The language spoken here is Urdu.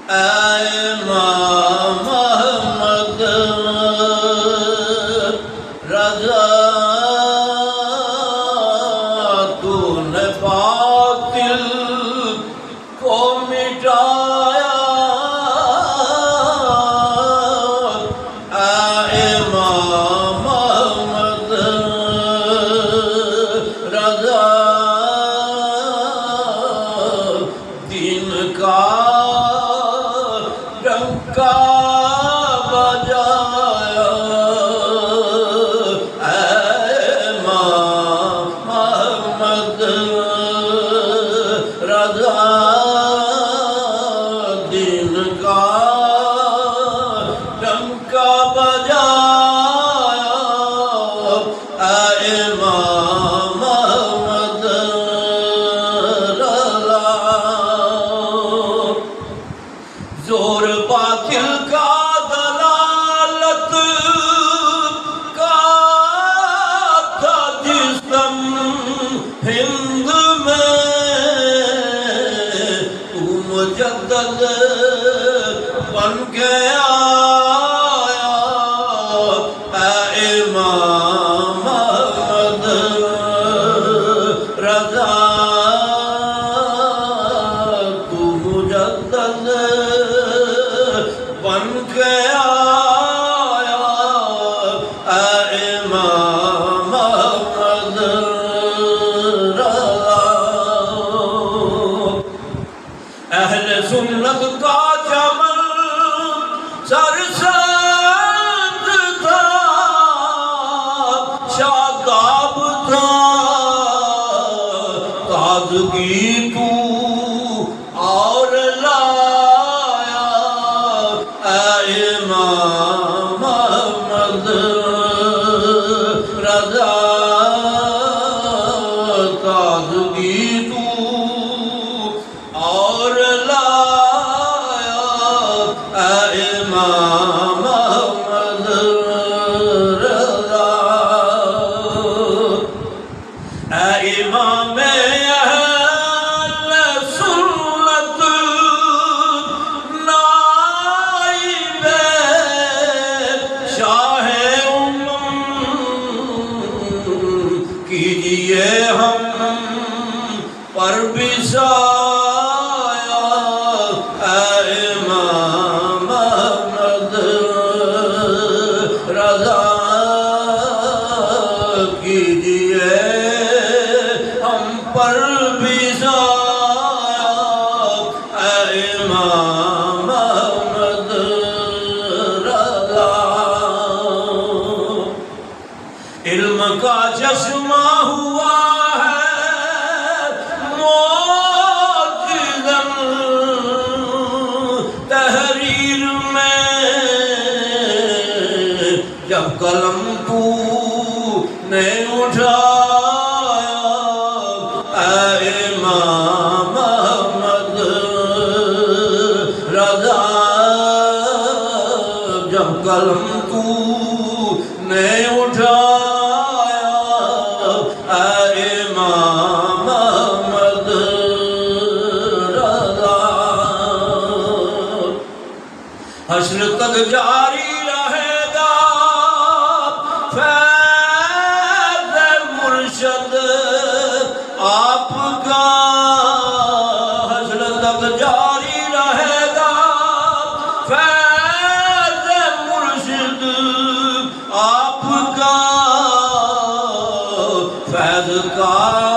امام احمد رضا تو نے باطل کو مٹایا امام احمد رضا دین کا ڈنکا بجایا امام احمد رضا دین کا ڈنکا بجایا امام احمد رضا زور باطل کا دلالت کا تھا جس دم ہند میں تو مجدد بن گیا امام احمد رضا تو مجدد بن گیا امام احمد رضا اہل سنت کا چمن سرسبز تھا شاداب تھا تازگی تو اور لایا امام احمد رضا تازگی تو اور لایا امام احمد رضا امام اہل سنت نائب شاہ کیجئے ہم پر بھی سایہ امام احمد رضا کیجئے ہم پر بھی سایہ امام احمد رضا علم کا چشمہ ہوا ہے معجزاً تحریر میں جب قلم تو نے اٹھایا امام احمد رضا جب قلم تو نے اٹھایا امام احمد رضا حشر تک جاری رہے گا فیض مرشد آپ کا حشر تک جاری رہے گا فیض مرشد آپ کا فیض کا